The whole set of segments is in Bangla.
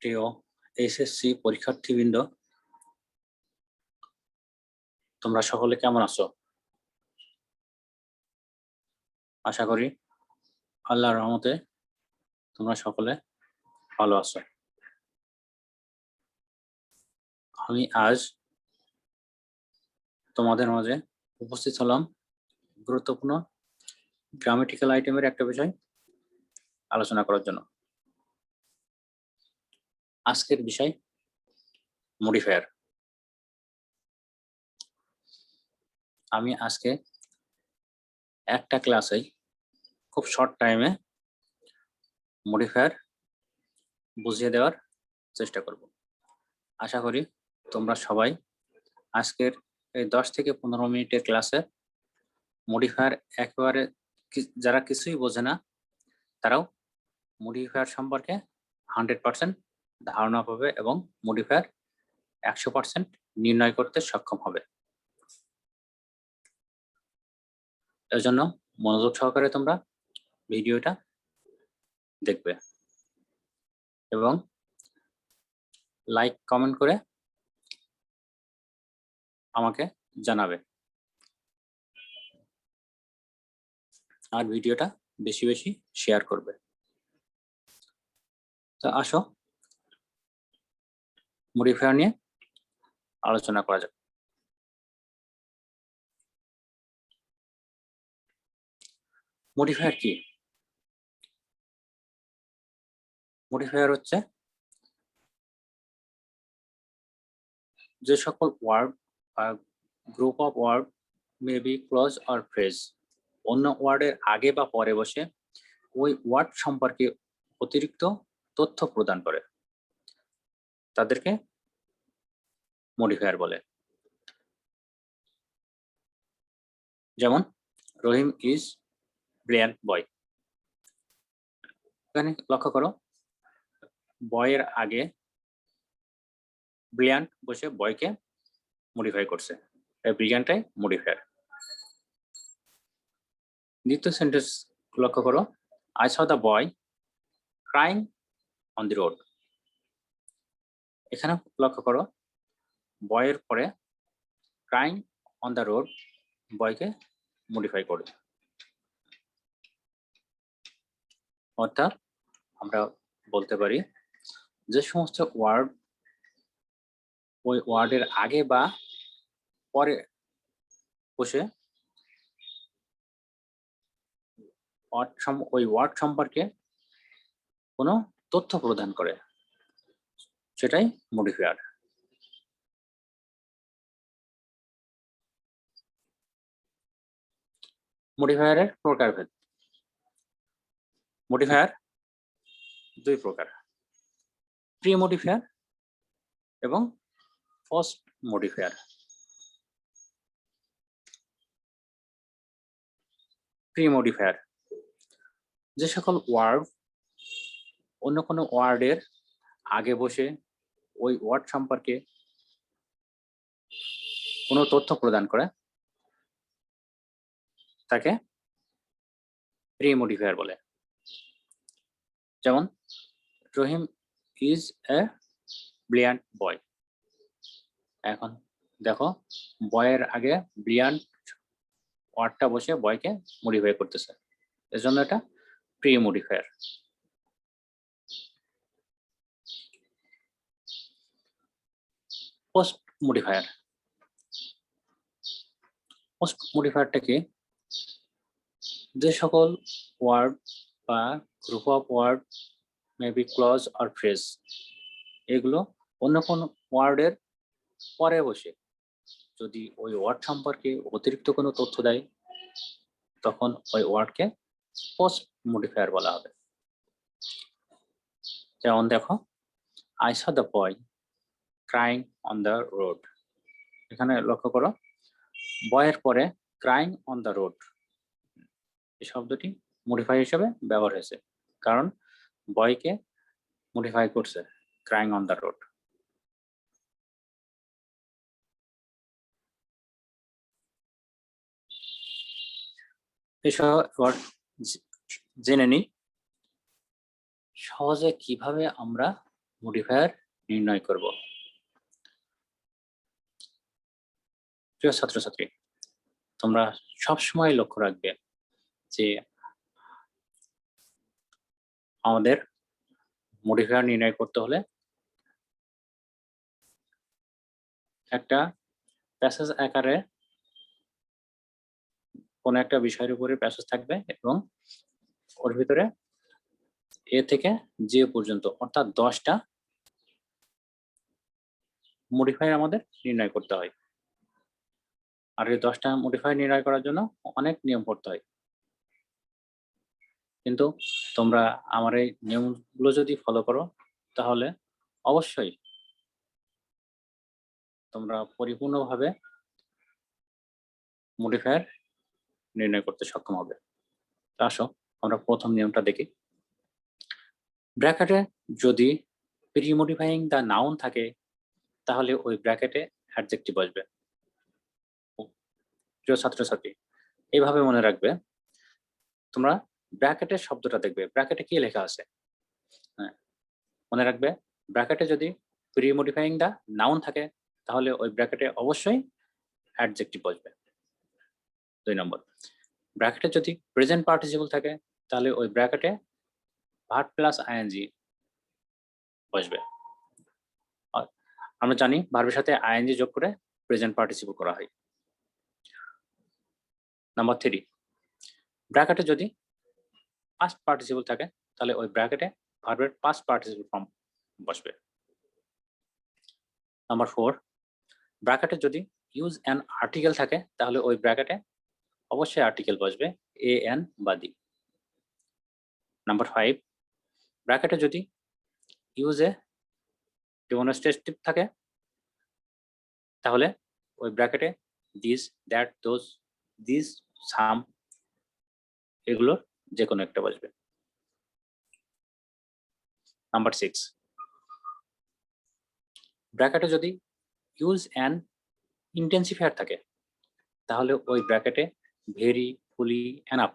প্রিয় এইচএসসি পরীক্ষার্থীবৃন্দ, তোমরা সকলে কেমন আছো? আশা করি আল্লাহর রহমতে তোমরা সকলে ভালো আছো। আমি আজ তোমাদের মাঝে উপস্থিত হলাম গুরুত্বপূর্ণ গ্রামেটিক্যাল আইটেমের একটা বিষয় আলোচনা করার জন্য। আজকের বিষয় মডিফায়ার। আমি আজকে একটা ক্লাসেই খুব শর্ট টাইমে মডিফায়ার বুঝিয়ে দেওয়ার চেষ্টা করব। আশা করি তোমরা সবাই আজকের এই 10 থেকে 15 মিনিটের ক্লাসে মডিফায়ার একেবারে যারা কিছুই বোঝে না তারাও মডিফায়ার সম্পর্কে 100% ধারণা পাবে এবং মডিফায়ার 100% নির্ণয় করতে সক্ষম হবে। এর জন্য মনোযোগ সহকারে তোমরা ভিডিওটা দেখবে এবং লাইক কমেন্ট করে আমাকে জানাবে, আর ভিডিওটা বেশি বেশি শেয়ার করবে। তো আসো মডিফায়ার নিয়ে আলোচনা করা যাক। মডিফায়ার কি? মডিফায়ার হচ্ছে যে সকল ওয়ার্ড বা group of word may be clause or phrase অন্য ওয়ার্ডের আগে বা পরে বসে ওই ওয়ার্ড সম্পর্কে অতিরিক্ত তথ্য প্রদান করে, তাদেরকে মডিফায়ার বলে। যেমন রহিম ইজ ব্রিলিয়ান্ট বয়। এখানে লক্ষ্য করো, বয়ের আগে ব্রিলিয়ান্ট বসে বয়কে মডিফাই করছে, ব্রিলিয়ান্টটাই মডিফায়ার। দ্বিতীয় সেন্টেন্স লক্ষ্য করো, I saw the boy crying on the road. এখানে লক্ষ্য করো, বয়ের পরে ক্রাইং অন দ্য রোড বয়কে মডিফাই করে। অর্থাৎ আমরা বলতে পারি যে সমস্ত ওয়ার্ড ওই ওয়ার্ডের আগে বা পরে বসে ওই ওয়ার্ড সম্পর্কে কোনো তথ্য প্রদান করে, সেটাই মডিফায়ার। মডিফায়ারের প্রকারভেদ। মডিফায়ার দুই প্রকার, প্রি মডিফায়ার এবং পোস্ট মডিফায়ার। প্রি মডিফায়ার যে সকল ওয়ার্ড অন্য কোনো ওয়ার্ডের আগে বসে ওই ওয়ার্ড সম্পর্কে কোনো তথ্য প্রদান করে তাকে প্রি মডিফায়ার বলে। যেমন রহিম ইজ এ ব্রিলিয়ান্ট বয়। এখন দেখো, বয়ের আগে ব্রিলিয়ান্ট ওয়ার্ডটা বসে বয়কে মডিফাই করতেছে, এর জন্য এটা pre modifier. Post modifier. Post মডিফায়ারটা কি? যে সকল ওয়ার্ড বা group of word maybe clause আর ফ্রেজ এগুলো অন্য কোনো ওয়ার্ডের পরে বসে যদি ওই ওয়ার্ড সম্পর্কে অতিরিক্ত কোনো তথ্য দেয় তখন ওই ওয়ার্ডকে পোস্ট মডিফায়ার বলা হবে। যেমন দেখো, I saw the boy crying on the road. এখানে লক্ষ্য করো, বয়ের পরে ক্রাইং অন দ্য রোড এই শব্দটি মডিফাই হিসেবে ব্যবহার হয়েছে, কারণ বয়কে মডিফাই করছে ক্রাইং অন দ্য রোড। এসব এবার জেনে নিই সহজে কিভাবে আমরা মডিফায়ার নির্ণয় করব। প্রিয় ছাত্রছাত্রী, তোমরা সবসময় লক্ষ্য রাখবে যে আমাদের মডিফায়ার নির্ণয় করতে হলে একটা প্যাসেজ আকারে কোন একটা বিষয়ের উপরে প্যাসেজ থাকবে এবং ওর ভিতরে এ থেকে জে পর্যন্ত অর্থাৎ 10টা মডিফায়ার আমাদের নির্ণয় করতে হয়। আর এই 10টা মডিফায়ার নির্ণয় করার জন্য অনেক নিয়ম পড়তে হয়। কিন্তু তোমরা আমার এই নিয়মগুলো যদি ফলো করো তাহলে অবশ্যই তোমরা পরিপূর্ণভাবে মডিফায়ার নির্ণয় করতে সক্ষম হবে। তো আসো আমরা প্রথম নিয়মটা দেখি। ব্র্যাকেটে যদি প্রি-মডিফাইং দ্য নাউন থাকে তাহলে ওই ব্র্যাকেটে অ্যাডজেক্টিভ বসবে। প্রিয় ছাত্রছাত্রী, এইভাবে মনে রাখবে, তোমরা ব্র্যাকেটের শব্দটা দেখবে ব্র্যাকেটে কি লেখা আছে। হ্যাঁ, মনে রাখবে ব্র্যাকেটে যদি প্রি-মডিফাইং দ্য নাউন থাকে তাহলে ওই ব্র্যাকেটে অবশ্যই অ্যাডজেক্টিভ বসবে। 2 নম্বর, ব্র্যাকেটে যদি প্রেজেন্ট পার্টিসিপল থাকে তাহলে ওই ব্র্যাকেটে ভার্ব প্লাস আইএনজি বসবে। আমরা জানি ভার্বের সাথে আইএনজি যোগ করে প্রেজেন্ট পার্টিসিপল করা হয়। নাম্বার 3, ব্র্যাকেটে যদি পাস্ট পার্টিসিপল থাকে তাহলে ওই ব্র্যাকেটে ভার্বের পাস্ট পার্টিসিপল ফর্ম বসবে। নাম্বার 4, ব্র্যাকেটে যদি ইউজ অ্যান আর্টিকেল থাকে তাহলে ওই ব্র্যাকেটে অবশ্যই আর্টিকেল বসবে, এ এন বা দি। নাম্বার 5, ব্র্যাকেটে যদি ইউজ এ ডেমনস্ট্রেটিভ থাকে তাহলে ওই ব্র্যাকেটে দিস, দ্যাট, দোজ, দিস, সাম এগুলোর যে কোনো একটা বসবে। নাম্বার 6, ব্র্যাকেটে যদি ইউজ অ্যান ইন্টেন্সিফায়ার থাকে তাহলে ওই ব্র্যাকেটে ভেরি, ফুলি, এনাফ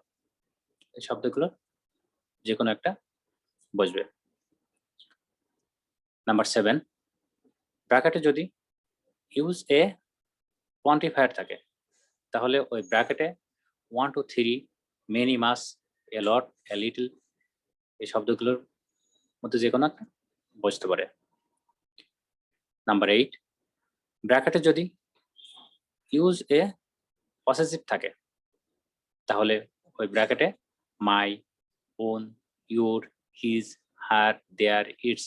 এই শব্দগুলো যে কোনো একটা বসবে। নাম্বার 7, ব্র্যাকেটে যদি ইউজ এ কোয়ান্টিফায়ার থাকে তাহলে ওই ব্র্যাকেটে 1 2 3, many, mass, A lot, a little এই শব্দগুলোর মধ্যে যে কোনো একটা বসতে পারে। নাম্বার 8, ব্র্যাকেটে যদি ইউজ এ পসেসিভ থাকে তাহলে ওই ব্র্যাকেটে my, own, your, his, her, their, its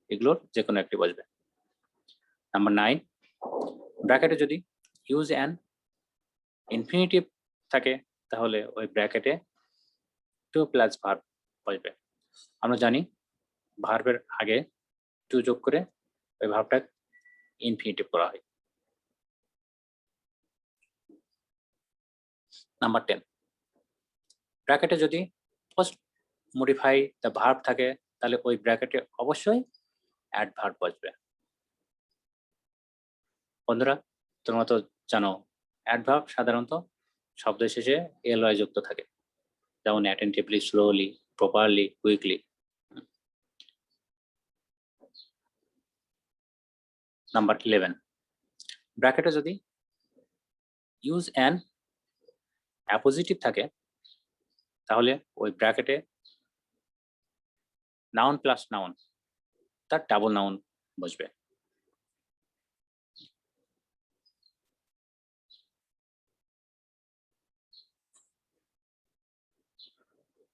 এগুলোর যে কোনো একটি বসবে। নাম্বার 9, ব্র্যাকেটে যদি ইউজ অ্যান ইনফিনিটিভ থাকে তাহলে ওই ব্র্যাকেটে টু প্লাস ভার্ব বসবে। আমরা জানি ভার্বের আগে টু যোগ করে ওই ভার্বটা ইনফিনিটিভ করা হয়। নাম্বার 10, ব্র্যাকেটে যদি পোস্ট মডিফাই দ্য ভার্ব থাকে তাহলে ওই ব্র্যাকেটে অবশ্যই অ্যাডভার্ব বসবে। বন্ধুরা, তোমরা তো জানো অ্যাডভার্ব সাধারণত শব্দের শেষে এলওয়াই যুক্ত থাকে, যেমন attentively, slowly, properly, quickly. Number 11, ব্র্যাকেটে যদি ইউজ অ্যান অ্যাপোজিটিভ থাকে তাহলে ওই ব্র্যাকেটে নাউন প্লাস নাউন তার ডাবল নাউন বসবে।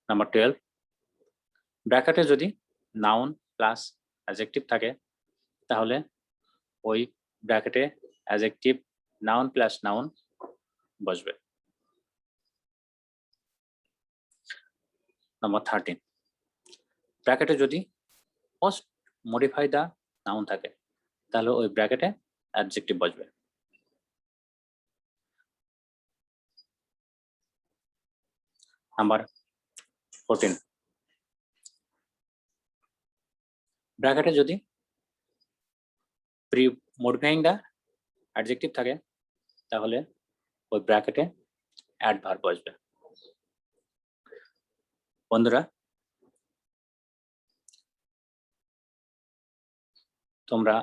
নাম্বার 12, ব্র্যাকেটে যদি নাউন প্লাস অ্যাডজেক্টিভ থাকে তাহলে ওই ব্র্যাকেটে অ্যাডজেক্টিভ নাউন প্লাস নাউন বসবে। নাম্বার 13, ব্র্যাকেটে যদি পোস্ট মডিফাই দ্য নাউন থাকে তাহলে ওই ব্র্যাকেটে অ্যাডজেক্টিভ বসবে। নাম্বার 14, ব্র্যাকেটে যদি প্রি মডিফাইং দ্য অ্যাডজেক্টিভ থাকে তাহলে ওই ব্র্যাকেটে অ্যাডভার্ব বসবে। বন্ধুরা, তোমরা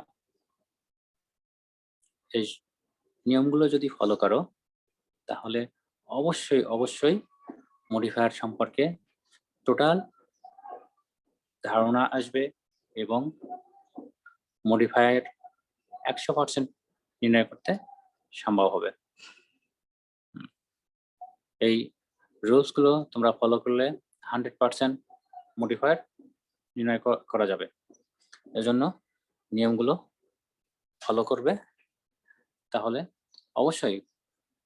এই নিয়মগুলো যদি ফলো করো তাহলে অবশ্যই মডিফায়ার সম্পর্কে টোটাল ধারণা আসবে এবং মডিফায়ার 100% নির্ণয় করতে সম্ভব হবে। এই রুলস গুলো তোমরা ফলো করলে 100% মডিফায়ার নির্ণয় করা যাবে। এজন্য নিয়মগুলো ফলো করবে, তাহলে অবশ্যই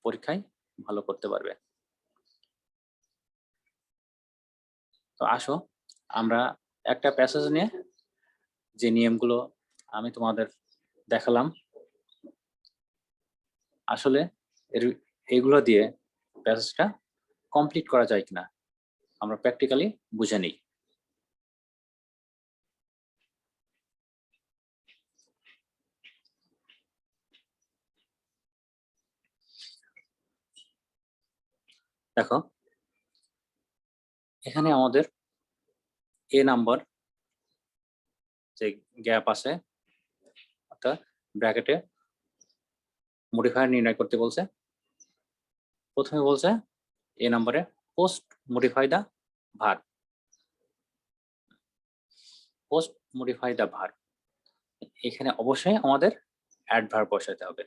পরীক্ষায় ভালো করতে পারবে। তো আসো আমরা একটা প্যাসেজ নিয়ে যে নিয়মগুলো আমি তোমাদের দেখালাম, আসলে এগুলো দিয়ে প্যাসেজটা কমপ্লিট করা যায় কিনা আমরা প্র্যাকটিক্যালি বুঝে নিই। দেখো এখানে আমাদের এ নাম্বার যে গ্যাপ আছে অর্থাৎ ব্র্যাকেটে মডিফায়ার নির্ণয় করতে বলছে। প্রথমে বলছে এ নাম্বারে post modify the verb. Post modify the verb, এখানে অবশ্যই আমাদের অ্যাডভার্ব বসাতে হবে।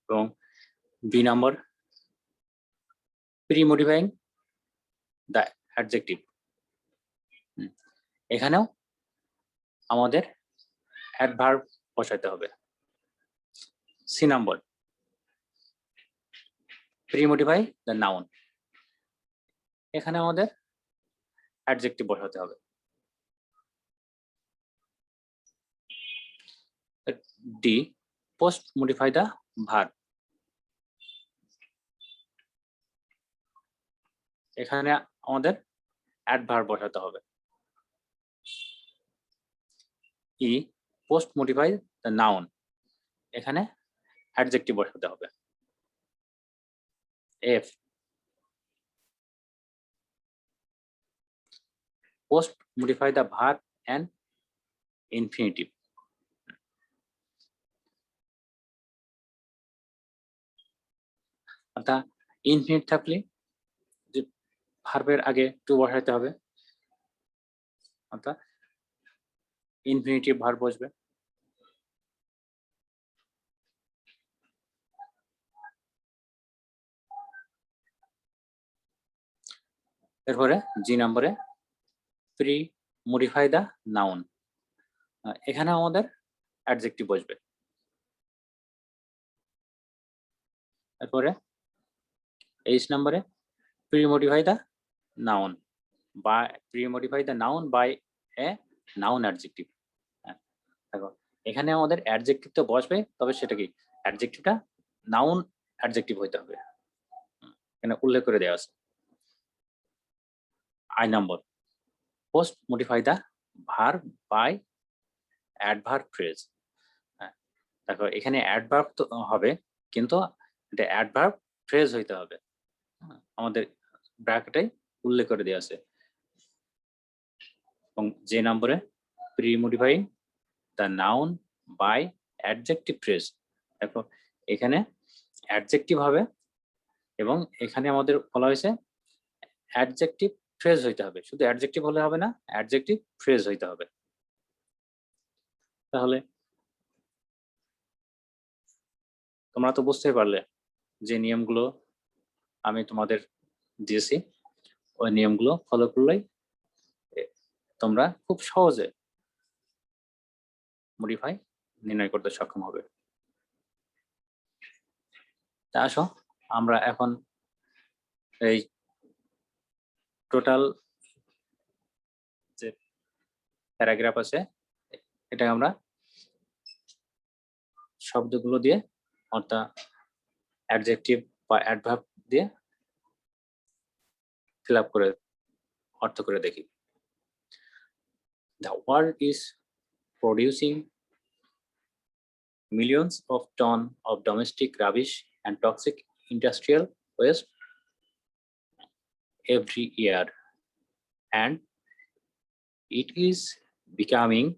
এবং B number pre modifying the adjective, এখানেও আমাদের অ্যাডভার্ব বসাতে হবে। C number pre modify the noun, এখানে আমাদের অ্যাডজেক্টিভ বসাতে হবে। D post modify the verb, এখানে আমাদের অ্যাডভার্ব বসাতে হবে। E post modify the noun, এখানে অ্যাডজেক্টিভ বসাতে হবে। F post modify the verb and infinitive, অর্থাৎ ইনফিনিট থাকলে যে ভার্বের আগে টু বসাতে হবে, অর্থাৎ ইনফিনিটিভ ভার্ব বসবে। এরপরে জি নম্বরে প্রি মডিফাই দা নাউন, এখানে আমাদের অ্যাডজেক্টিভ বসবে। এরপরে এইচ নম্বরে প্রি মডিফাই দা নাউন বা pre modify the noun by a noun adjective. দেখো এখানে আমাদের অ্যাডজেক্টিভ তো বসবে, তবে সেটা কি অ্যাডজেক্টিভটা নাউন অ্যাডজেক্টিভ হইতে হবে, এখানে উল্লেখ করে দেওয়া আছে। I number post modify the verb by adverb phrase. দেখো এখানে অ্যাডভার্ব তো হবে, কিন্তু এটা অ্যাডভার্ব ফ্রেজ হইতে হবে, আমাদের ব্র্যাকেটে উল্লেখ করে দেওয়া আছে। এবং যে নম্বরে pre modifying the noun by adjective phrase, দেখো এখানে অ্যাডজেক্টিভ হবে এবং এখানে আমাদের বলা হয়েছে অ্যাডজেক্টিভ ফ্রেজ হইতে হবে, শুধু অ্যাডজেক্টিভ হলে হবে না, অ্যাডজেক্টিভ ফ্রেজ হইতে হবে। তাহলে তোমরা তো বুঝতেই পারলে যে নিয়মগুলো আমি তোমাদের দিয়েছি, ওই নিয়মগুলো ফলো করলেই তোমরা খুব সহজে মডিফাই নির্ণয় করতে সক্ষম হবে। তা আসো আমরা এখন এই টোটাল যে প্যারাগ্রাফ আছে এটা আমরা শব্দগুলো দিয়ে অর্থাৎ অ্যাডজেক্টিভ বা অ্যাডভার্ব দিয়ে ফিল আপ করে অর্থ করে দেখি। The world is producing millions of tons of domestic rubbish and toxic industrial waste every year. and it is becoming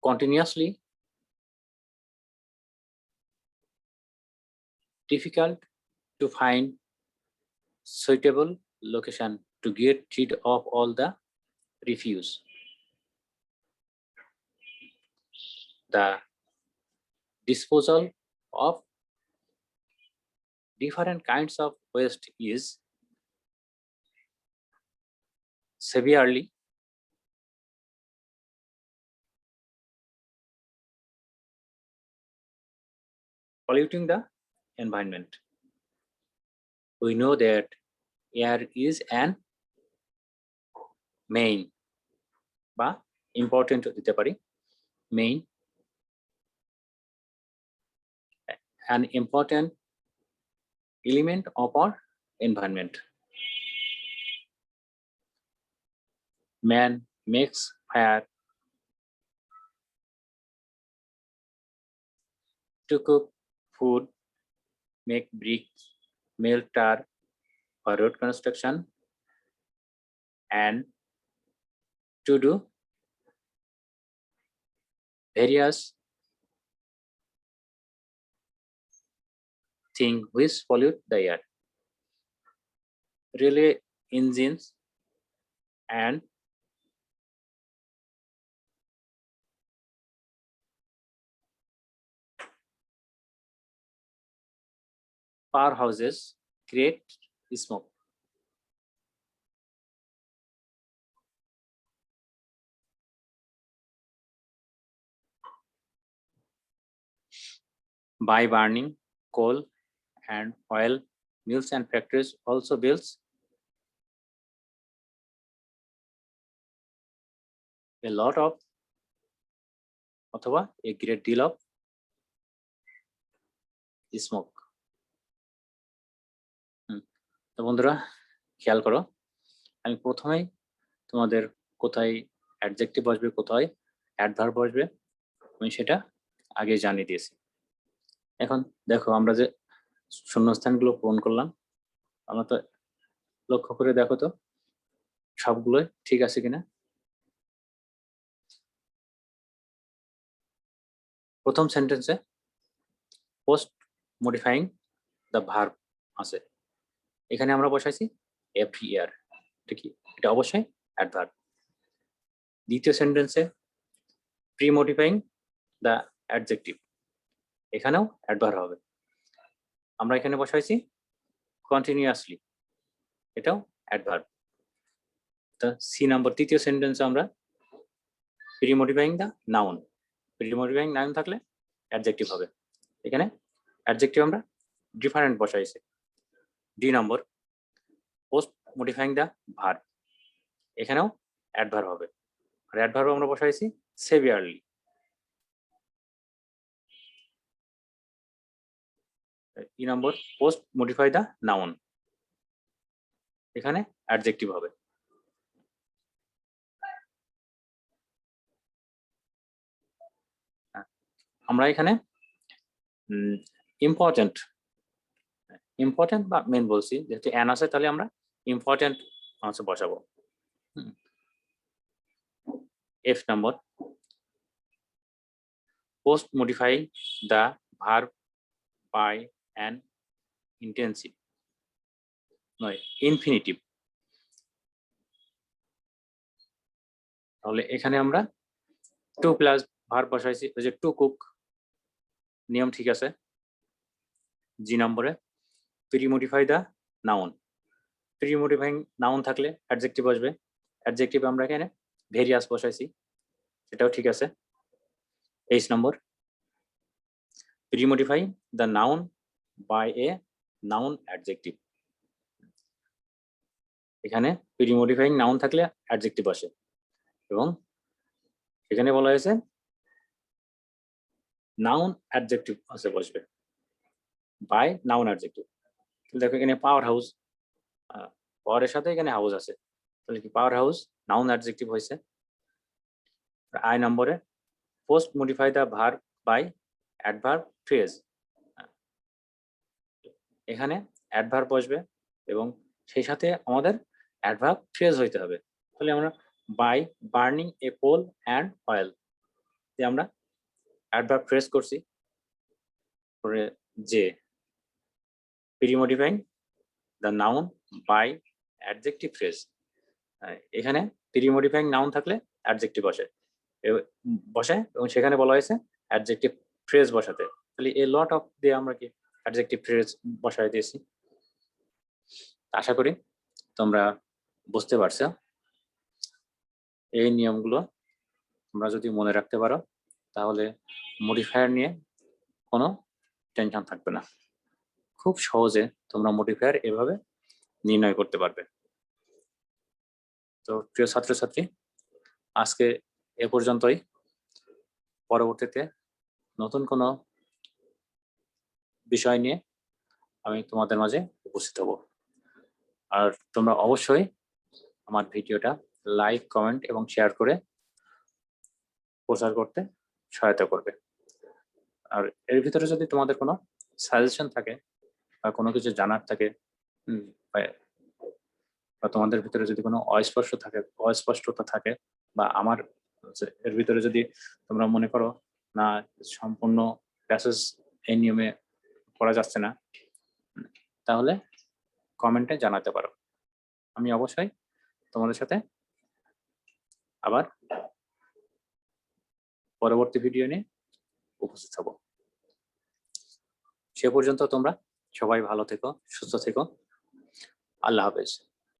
continuously difficult to find suitable location to get rid of all the refuse. The disposal of different kinds of waste is severely polluting the environment. We know that air is an main বা important দিতে পারি main an important element of our environment. Man makes fire to cook food, make bricks, melt tar for road construction, and to do various things which pollute the air. Relay engines and powerhouses create smoke. By burning coal and oil, mills and factories also builds a lot of অথবা a great deal of smoke. তো বন্ধুরা খেয়াল করো আমি প্রথমেই তোমাদের কোথায় অ্যাডজেক্টিভ বসবে কোথায় অ্যাডভার্ব বসবে আমি সেটা আগে জানিয়ে দিয়েছি। এখন দেখো আমরা যে শূন্যস্থানগুলো পূরণ করলাম আমরা তো লক্ষ্য করে দেখো তো সবগুলোই ঠিক আছে কিনা। প্রথম সেন্টেন্সে পোস্ট মডিফাইং দ্য ভার্ব আছে এখানে আমরা বসাইছি এভরি ইয়ার ঠিক এটা অবশ্যই অ্যাডভার্ব। দ্বিতীয় সেন্টেন্সে প্রি মডিফাইং দ্য অ্যাডজেক্টিভ এখানেও অ্যাডভার্ব হবে। আমরা এখানে বসাইছি কন্টিনিউয়াসলি এটাও অ্যাডভার্ব। তো সি নাম্বার তৃতীয় সেন্টেন্সে আমরা pre modifying the noun pre modifying noun থাকলে অ্যাডজেক্টিভ হবে এখানে অ্যাডজেক্টিভ আমরা ডিফারেন্ট বসাইছি। D number post modifying the verb এখানেও অ্যাডভার্ব হবে আর অ্যাডভার্ব আমরা বসাইছি severely. E number post modify the noun এখানে অ্যাডজেক্টিভ হবে। আমরা এখানে ইম্পর্টেন্ট ইম্পর্টেন্ট বা মেন বলছি যেহেতু অ্যান আছে তাহলে আমরা ইম্পর্টেন্ট হচ্ছে বসাবো। F number post modify the verb by an intensive নয় ইনফিনিটিভ। তাহলে এখানে আমরা টু প্লাস ভার্ব বসাইছি ওই যে টু কুক নিয়ম ঠিক আছে। জি নম্বরে pre modify the noun pre modifying noun থাকলে অ্যাডজেক্টিভ আসবে অ্যাডজেক্টিভ আমরা এখানে ভেরিয়াস বসাইছি সেটাও ঠিক আছে। H number pre modify the noun by a noun adjective এখানে প্রি মডিফাইং নাউন থাকলে অ্যাডজেক্টিভ আসে এবং এখানে বলা হয়েছে নাউন অ্যাডজেক্টিভ আছে বসবে বাই নাউন অ্যাডজেক্টিভ। দেখো এখানে পাওয়ার হাউস পাওয়ারের সাথে এখানে হাউস আছে তাহলে কি পাওয়ার হাউস নাউন অ্যাডজেক্টিভ হয়েছে। আই নম্বরে post modify the verb by adverb phrase এখানে অ্যাডভার্ব বসবে এবং সেই সাথে আমাদের অ্যাডভার্ব ফ্রেজ হইতে হবে। তাহলে আমরা by burning a coal and oil দিয়ে আমরা অ্যাডভার্ব ফ্রেজ করছি। পরে যে premodifying the noun by adjective phrase. এখানে প্রিমডিফাইং নাউন থাকলে অ্যাডজেক্টিভ বসে এবং সেখানে বলা হয়েছে অ্যাডজেক্টিভ ফ্রেজ বসাতে। তাহলে এ লট অফ দিয়ে আমরা কি অ্যাডজেক্টিভ ফ্রেজ বসাই দিয়েছি। আশা করি তোমরা বুঝতে পারছো। এই নিয়মগুলো তোমরা যদি মনে রাখতে পারো তাহলে মডিফায়ার নিয়ে কোনো টেনশন থাকবে না। খুব সহজে তোমরা মডিফায়ার এভাবে নির্ণয় করতে পারবে। তো প্রিয় ছাত্রছাত্রী, আজকে এ পর্যন্তই। পরবর্তীতে নতুন কোনো বিষয় নিয়ে আমি তোমাদের মাঝে উপস্থিত হব। আর তোমরা অবশ্যই আমার ভিডিওটা লাইক, কমেন্ট এবং শেয়ার করে প্রচার করতে সহায়তা করবে। আর এর ভিতরে যদি তোমাদের কোনো সাজেশন থাকে বা কোনো কিছু জানার থাকে, বা তোমাদের ভিতরে যদি কোনো অস্পষ্টতা থাকে, বা আমার এর ভিতরে যদি তোমরা মনে করো না সম্পূর্ণ প্যাসেজ এই নিয়মে করা যাচ্ছে না, তাহলে কমেন্টে জানাতে পারো। আমি অবশ্যই তোমাদের সাথে আবার পরবর্তী ভিডিও নিয়ে উপস্থিত হব। সে পর্যন্ত তোমরা সবাই ভালো থেকো, সুস্থ থেকো। আল্লাহ হাফেজ।